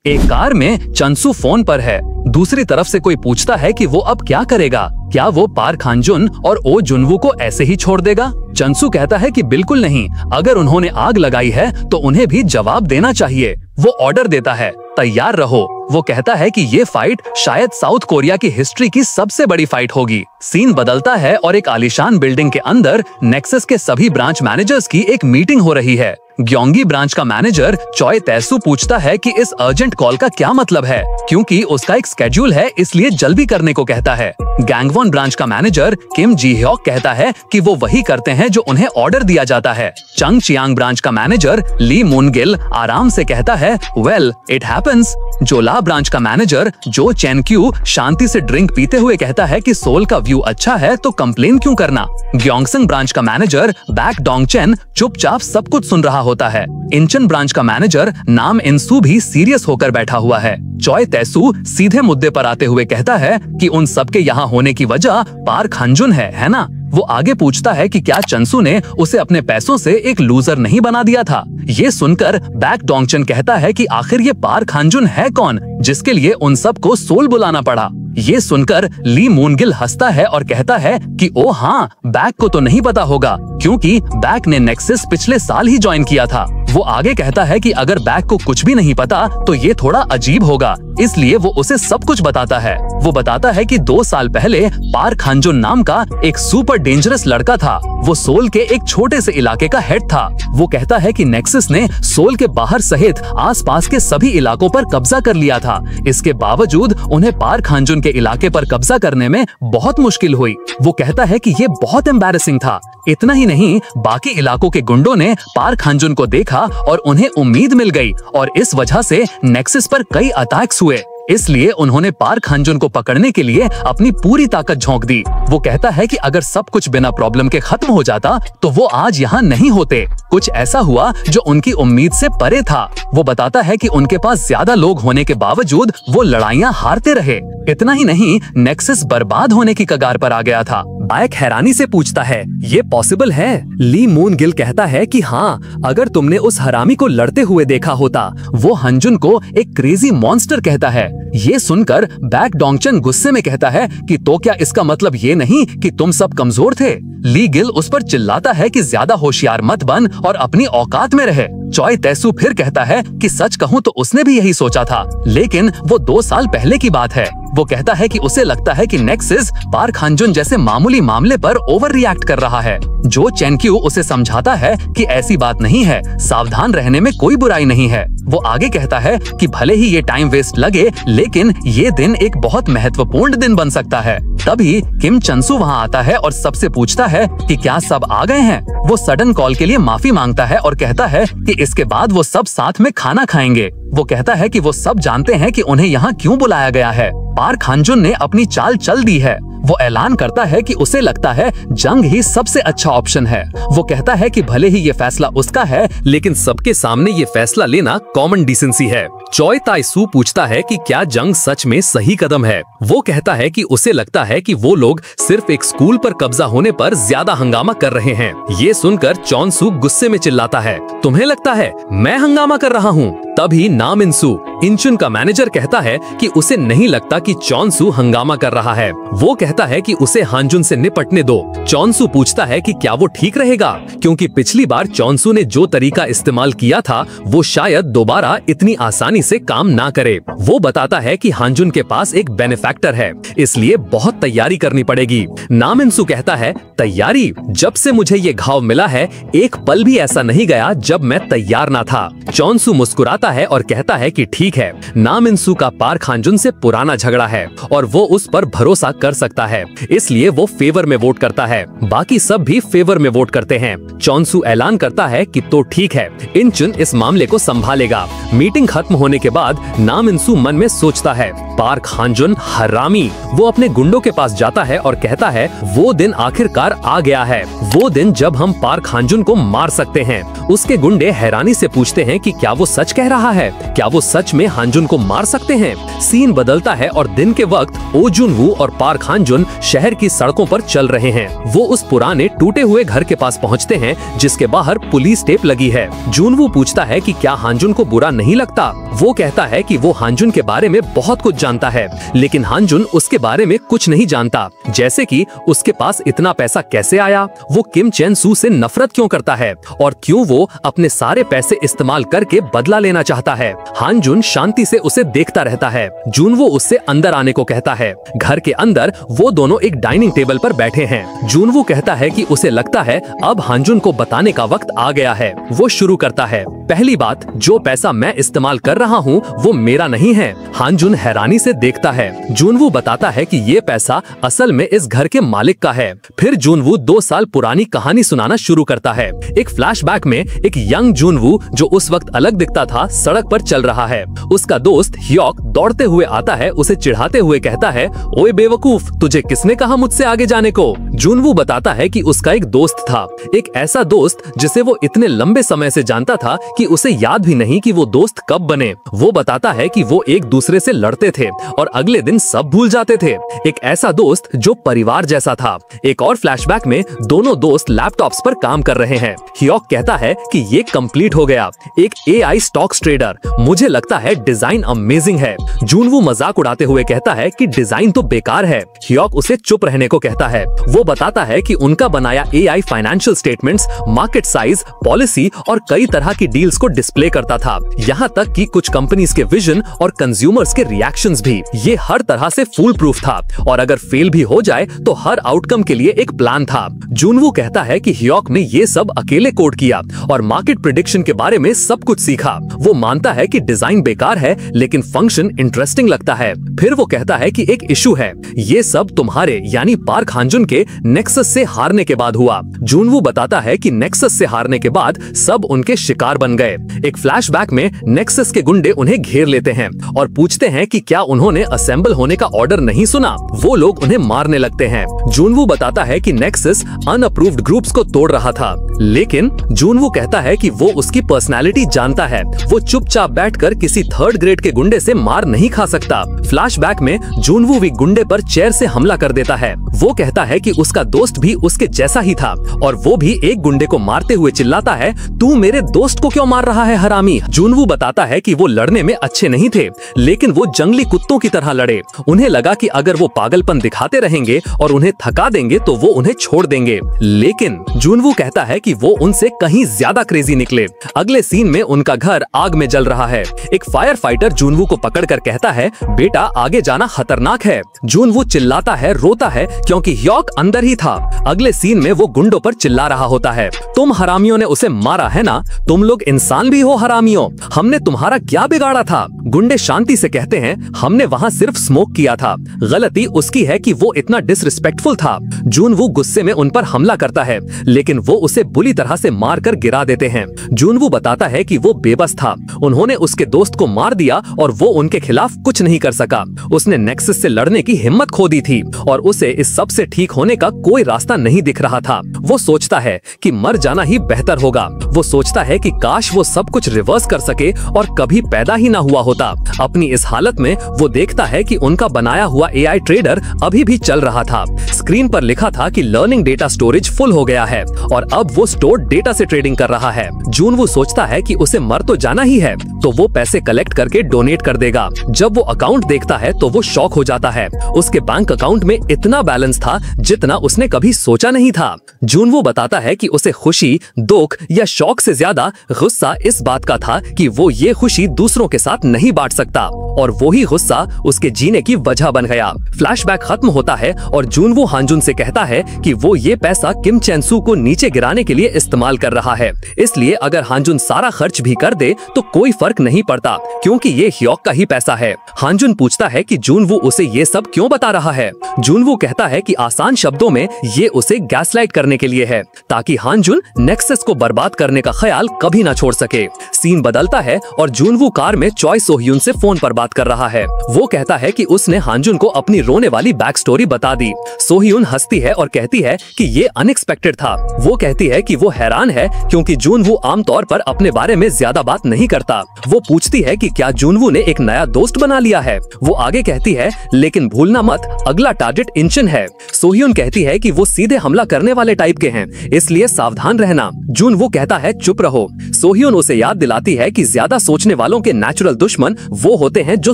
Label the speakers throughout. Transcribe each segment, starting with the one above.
Speaker 1: एक कार में चंसू फोन पर है। दूसरी तरफ से कोई पूछता है कि वो अब क्या करेगा, क्या वो पार्क हांजुन और ओ जुनवू को ऐसे ही छोड़ देगा। चंसू कहता है कि बिल्कुल नहीं, अगर उन्होंने आग लगाई है तो उन्हें भी जवाब देना चाहिए। वो ऑर्डर देता है, तैयार रहो। वो कहता है कि ये फाइट शायद साउथ कोरिया की हिस्ट्री की सबसे बड़ी फाइट होगी। सीन बदलता है और एक आलीशान बिल्डिंग के अंदर नेक्सस के सभी ब्रांच मैनेजर्स की एक मीटिंग हो रही है। ग्योंगी ब्रांच का मैनेजर चॉय तैसू पूछता है कि इस अर्जेंट कॉल का क्या मतलब है, क्योंकि उसका एक स्केड्यूल है, इसलिए जल्दी करने को कहता है। गैंगवॉन ब्रांच का मैनेजर किम जी ह्योक कहता है कि वो वही करते हैं जो उन्हें ऑर्डर दिया जाता है। चंग चियांग ब्रांच का मैनेजर ली मूनगिल आराम से कहता है, वेल इट हैपेंस। जोला ब्रांच का मैनेजर जो चेनक्यू शांति से ड्रिंक पीते हुए कहता है कि सोल का व्यू अच्छा है तो कंप्लेन क्यों करना। ग्योंगसंग ब्रांच का मैनेजर बैक डोंगचेन चुपचाप सब कुछ सुन रहा होता है। इंचन ब्रांच का मैनेजर नाम इंसू भी सीरियस होकर बैठा हुआ है। चॉय तैसू सीधे मुद्दे पर आते हुए कहता है कि उन सबके यहाँ होने की वजह पार्क हांजुन है ना। वो आगे पूछता है कि क्या चंसू ने उसे अपने पैसों से एक लूजर नहीं बना दिया था। ये सुनकर बैक डोंगचन कहता है कि आखिर ये पार्क हांजुन है कौन जिसके लिए उन सबको सोल बुलाना पड़ा। ये सुनकर ली मूनगिल हंसता है और कहता है कि ओ हाँ, बैक को तो नहीं पता होगा क्योंकि बैक ने नेक्सस पिछले साल ही ज्वाइन किया था। वो आगे कहता है कि अगर बैक को कुछ भी नहीं पता तो ये थोड़ा अजीब होगा, इसलिए वो उसे सब कुछ बताता है। वो बताता है कि 2 साल पहले पार्क हांजुन नाम का एक सुपर डेंजरस लड़का था। वो सोल के एक छोटे से इलाके का हेड था। वो कहता है कि नेक्सस ने सोल के बाहर सहित आसपास के सभी इलाकों पर कब्जा कर लिया था। इसके बावजूद उन्हें पार्क हांजुन के इलाके पर कब्जा करने में बहुत मुश्किल हुई। वो कहता है कि ये बहुत एम्बैरेसिंग था। इतना ही नहीं, बाकी इलाकों के गुंडों ने पार्क हांजुन को देखा और उन्हें उम्मीद मिल गई और इस वजह से नेक्सस पर कई अटैक्स हुए। इसलिए उन्होंने पार्क हांजुन को पकड़ने के लिए अपनी पूरी ताकत झोंक दी। वो कहता है कि अगर सब कुछ बिना प्रॉब्लम के खत्म हो जाता तो वो आज यहाँ नहीं होते। कुछ ऐसा हुआ जो उनकी उम्मीद से परे था। वो बताता है कि उनके पास ज्यादा लोग होने के बावजूद वो लड़ाइयाँ हारते रहे। इतना ही नहीं, नेक्सस बर्बाद होने की कगार पर आ गया था। बैक हैरानी से पूछता है, ये पॉसिबल है? ली मूनगिल कहता है कि हाँ, अगर तुमने उस हरामी को लड़ते हुए देखा होता। वो हांजुन को एक क्रेजी मॉन्स्टर कहता है। ये सुनकर बैक डोंगचन गुस्से में कहता है कि तो क्या इसका मतलब ये नहीं कि तुम सब कमजोर थे? ली गिल उस पर चिल्लाता है कि ज्यादा होशियार मत बन और अपनी औकात में रहे। चॉय तैसू फिर कहता है कि सच कहूँ तो उसने भी यही सोचा था, लेकिन वो 2 साल पहले की बात है। वो कहता है कि उसे लगता है कि नेक्सस पार्क हांजुन जैसे मामूली मामले पर ओवर रिएक्ट कर रहा है। जो चेनक्यू उसे समझाता है कि ऐसी बात नहीं है, सावधान रहने में कोई बुराई नहीं है। वो आगे कहता है कि भले ही ये टाइम वेस्ट लगे, लेकिन ये दिन एक बहुत महत्वपूर्ण दिन बन सकता है। तभी किम चंसू वहाँ आता है और सबसे पूछता है कि क्या सब आ गए हैं। वो सडन कॉल के लिए माफी मांगता है और कहता है कि इसके बाद वो सब साथ में खाना खाएंगे। वो कहता है कि वो सब जानते हैं कि उन्हें यहाँ क्यों बुलाया गया है। पार्क हांजुन ने अपनी चाल चल दी है। वो ऐलान करता है कि उसे लगता है जंग ही सबसे अच्छा ऑप्शन है। वो कहता है कि भले ही ये फैसला उसका है, लेकिन सबके सामने ये फैसला लेना कॉमन डिसेंसी है। चॉय ताइसू पूछता है कि क्या जंग सच में सही कदम है। वो कहता है कि उसे लगता है कि वो लोग सिर्फ एक स्कूल पर कब्जा होने पर ज्यादा हंगामा कर रहे हैं। ये सुनकर चॉनसू गुस्से में चिल्लाता है, तुम्हें लगता है मैं हंगामा कर रहा हूँ? तभी नाम इंसू, इंचुन का मैनेजर, कहता है कि उसे नहीं लगता कि चॉनसू हंगामा कर रहा है। वो कहता है कि उसे हांजुन से निपटने दो। चॉनसू पूछता है कि क्या वो ठीक रहेगा, क्योंकि पिछली बार चॉनसू ने जो तरीका इस्तेमाल किया था वो शायद दोबारा इतनी आसानी से काम ना करे। वो बताता है कि हांजुन के पास एक बेनिफैक्टर है, इसलिए बहुत तैयारी करनी पड़ेगी। नाम इंसू कहता है, तैयारी? जब से मुझे ये घाव मिला है एक पल भी ऐसा नहीं गया जब मैं तैयार ना था। चॉनसू मुस्कुराता है और कहता है कि ठीक है, नाम इंसू का पार्क हांजुन से पुराना झगड़ा है और वो उस पर भरोसा कर सकता है, इसलिए वो फेवर में वोट करता है। बाकी सब भी फेवर में वोट करते हैं। चॉनसू ऐलान करता है कि तो ठीक है, इंचुन इस मामले को संभालेगा। मीटिंग खत्म होने के बाद नाम इंसू मन में सोचता है, पार्क हांजुन हरामी। वो अपने गुंडों के पास जाता है और कहता है वो दिन आखिरकार आ गया है, वो दिन जब हम पार्क हांजुन को मार सकते हैं। उसके गुंडे हैरानी से पूछते हैं कि क्या वो सच कह रहा है, क्या वो सच में हांजुन को मार सकते हैं। सीन बदलता है और दिन के वक्त ओ जुनवू और पार्क हांजुन शहर की सड़कों पर चल रहे हैं। वो उस पुराने टूटे हुए घर के पास पहुंचते हैं जिसके बाहर पुलिस टेप लगी है। जुनवू पूछता है कि क्या हांजुन को बुरा नहीं लगता। वो कहता है कि वो हांजुन के बारे में बहुत कुछ जानता है, लेकिन हांजुन उसके बारे में कुछ नहीं जानता, जैसे कि उसके पास इतना पैसा कैसे आया, वो किम चेन सू से नफरत क्यों करता है और क्यों वो अपने सारे पैसे इस्तेमाल करके बदला लेना चाहता है। हांजुन शांति से उसे देखता रहता है। जुनवू उससे अंदर आने को कहता है। घर के अंदर वो दोनों एक डाइनिंग टेबल पर बैठे हैं। जुनवू कहता है कि उसे लगता है अब हांजुन को बताने का वक्त आ गया है। वो शुरू करता है, पहली बात, जो पैसा मैं इस्तेमाल कर रहा हूँ वो मेरा नहीं है। हांजुन हैरानी से देखता है। जुनवू बताता है कि ये पैसा असल में इस घर के मालिक का है। फिर जुनवू 2 साल पुरानी कहानी सुनाना शुरू करता है। एक फ्लैशबैक में एक यंग जुनवू जो उस वक्त अलग दिखता था सड़क पर चल रहा है। उसका दोस्त ह्योक दौड़ते हुए आता है, उसे चिढ़ाते हुए कहता है, ओए बेवकूफ, तुझे किसने कहा मुझसे आगे जाने को। जुनवू बताता है कि उसका एक दोस्त था, एक ऐसा दोस्त जिसे वो इतने लंबे समय से जानता था कि उसे याद भी नहीं कि वो दोस्त कब बने। वो बताता है कि वो एक दूसरे से लड़ते थे और अगले दिन सब भूल जाते थे। एक ऐसा दोस्त जो परिवार जैसा था। एक और फ्लैशबैक में दोनों दोस्त लैपटॉप्स पर काम कर रहे हैं। ह्योक कहता है कि ये कंप्लीट हो गया, एक AI स्टॉक्स ट्रेडर। मुझे लगता है डिजाइन अमेजिंग है। जुनवू मजाक उड़ाते हुए कहता है कि डिजाइन तो बेकार है। ह्योक उसे चुप रहने को कहता है। वो बताता है कि उनका बनाया AI financial statements, market size, policy और कई तरह की डील्स को डिस्प्ले करता था, यहाँ तक कि कुछ कंपनीज के विजन और कंज्यूमर्स के रिएक्शंस भी। ये हर तरह से फूल प्रूफ था और अगर फेल भी हो जाए तो हर आउटकम के लिए एक प्लान था। जुनवू कहता है कि ह्योक ने ये सब अकेले कोड किया और मार्केट प्रेडिक्शन के बारे में सब कुछ सीखा। वो मानता है कि डिजाइन बेकार है लेकिन फंक्शन इंटरेस्टिंग लगता है। फिर वो कहता है कि एक इशू है, ये सब तुम्हारे यानी पार्क हांजुन के नेक्सस से हारने के बाद हुआ। जुनवू बताता है कि नेक्सस से हारने के बाद सब उनके शिकार बन गए। एक फ्लैशबैक में नेक्सस के गुंडे उन्हें घेर लेते हैं और पूछते हैं कि क्या उन्होंने असेंबल होने का ऑर्डर नहीं सुना। वो लोग उन्हें मारने लगते हैं। जुनवू बताता है कि नेक्सस अनअप्रूव्ड ग्रुप्स को तोड़ रहा था, लेकिन जुनवू कहता है कि वो उसकी पर्सनालिटी जानता है। वो चुपचाप बैठकर किसी 3rd ग्रेड के गुंडे से मार नहीं खा सकता। फ्लैशबैक में जुनवू भी गुंडे पर चेयर से हमला कर देता है। वो कहता है कि उसका दोस्त भी उसके जैसा ही था और वो भी एक गुंडे को मारते हुए चिल्लाता है, तू मेरे दोस्त को क्यों मार रहा है हरामी। जुनवू बताता है कि वो लड़ने में अच्छे नहीं थे, लेकिन वो जंगली कुत्तों की तरह लड़े। उन्हें लगा कि अगर वो पागलपन दिखाते रहेंगे और उन्हें थका देंगे तो वो उन्हें छोड़ देंगे, लेकिन जुनवू कहता है कि वो उनसे कहीं ज्यादा क्रेजी निकले। अगले सीन में उनका घर आग में जल रहा है। एक फायर फाइटर जुनवू को पकड़कर कहता है, बेटा आगे जाना खतरनाक है। जुनवू चिल्लाता है, रोता है क्योंकि ह्योक अंदर ही था। अगले सीन में वो गुंडों पर चिल्ला रहा होता है, तुम हरामियों ने उसे मारा है ना, तुम लोग इंसान भी हो हरामियों, हमने तुम्हारा क्या बिगाड़ा था। गुंडे शांति से कहते हैं, हमने वहाँ सिर्फ स्मोक किया था, गलती उसकी है कि वो इतना डिसरिस्पेक्टफुल था। जुनवू गुस्से में उन पर हमला करता है, लेकिन वो उसे बुरी तरह से मार कर गिरा देते हैं। जुनवू बताता है कि वो बेबस था, उन्होंने उसके दोस्त को मार दिया और वो उनके खिलाफ कुछ नहीं कर सका। उसने नेक्सस से लड़ने की हिम्मत खो दी थी और उसे इस सब से ठीक होने का कोई रास्ता नहीं दिख रहा था। वो सोचता है कि मर जाना ही बेहतर होगा। वो सोचता है कि काश वो सब कुछ रिवर्स कर सके और कभी पैदा ही ना हुआ होता। अपनी इस हालत में वो देखता है कि उनका बनाया हुआ AI ट्रेडर अभी भी चल रहा था। स्क्रीन पर लिखा था कि लर्निंग डेटा स्टोरेज फुल हो गया है और अब वो स्टोर डेटा से ट्रेडिंग कर रहा है। जुनवू सोचता है कि उसे मर तो जाना ही है, तो वो पैसे कलेक्ट करके डोनेट कर देगा। जब वो अकाउंट देखता है तो वो शॉक हो जाता है। उसके बैंक अकाउंट में इतना बैलेंस था जितना उसने कभी सोचा नहीं था। जुनवू बताता है कि उसे खुशी, दुख या शौक से ज्यादा गुस्सा इस बात का था कि वो ये खुशी दूसरों के साथ नहीं बांट सकता और वही गुस्सा उसके जीने की वजह बन गया। फ्लैशबैक खत्म होता है और जुनवू हांजुन से कहता है कि वो ये पैसा किम चेन सू को नीचे गिराने के लिए इस्तेमाल कर रहा है, इसलिए अगर हांजुन सारा खर्च भी कर दे तो कोई फर्क नहीं पड़ता क्योंकि ये ह्योक का ही पैसा है। हांजुन पूछता है कि जुनवू उसे ये सब क्यों बता रहा है। जुनवू कहता है कि आसान शब्दों में ये उसे गैसलाइट करने के लिए है ताकि हांजुन नेक्सस को बर्बाद करने का ख्याल कभी ना छोड़ सके। सीन बदलता है और जुनवू कार में चॉय सोह्यून से फोन पर बात कर रहा है। वो कहता है कि उसने हांजुन को अपनी रोने वाली बैक स्टोरी बता दी। सोह्यून हंसती है और कहती है कि ये अनएक्सपेक्टेड था। वो कहती है कि वो हैरान है क्योंकि जूनवू आमतौर पर अपने बारे में ज्यादा बात नहीं करता। वो पूछती है कि क्या जूनवू ने एक नया दोस्त बना लिया है। वो आगे कहती है, लेकिन भूलना मत अगला टारगेट इंचन है। सोह्यून कहती है कि वो सीधे हमला करने वाले टाइप के हैं, इसलिए सावधान रहना। जूनवू कहता है चुप रहो। सोह्यून उसे याद दिलाती है कि ज्यादा सोचने वालों के नेचुरल दुश्मन वो होते हैं जो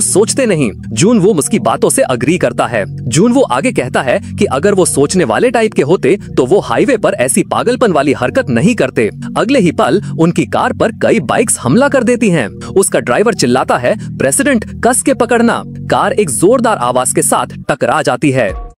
Speaker 1: सोचते नहीं। जूनवू उसकी बातों से अग्री करता है। जूनवू आगे कहता है कि अगर वो सोचने वाले टाइप के होते तो वो हाईवे पर ऐसी पागलपन वाली हरकत नहीं करते। अगले ही पल उनकी कार पर कई बाइक्स हमला कर देती हैं। उसका ड्राइवर चिल्लाता है, प्रेसिडेंट कस के पकड़ना। कार एक जोरदार आवाज के साथ टकरा जाती है।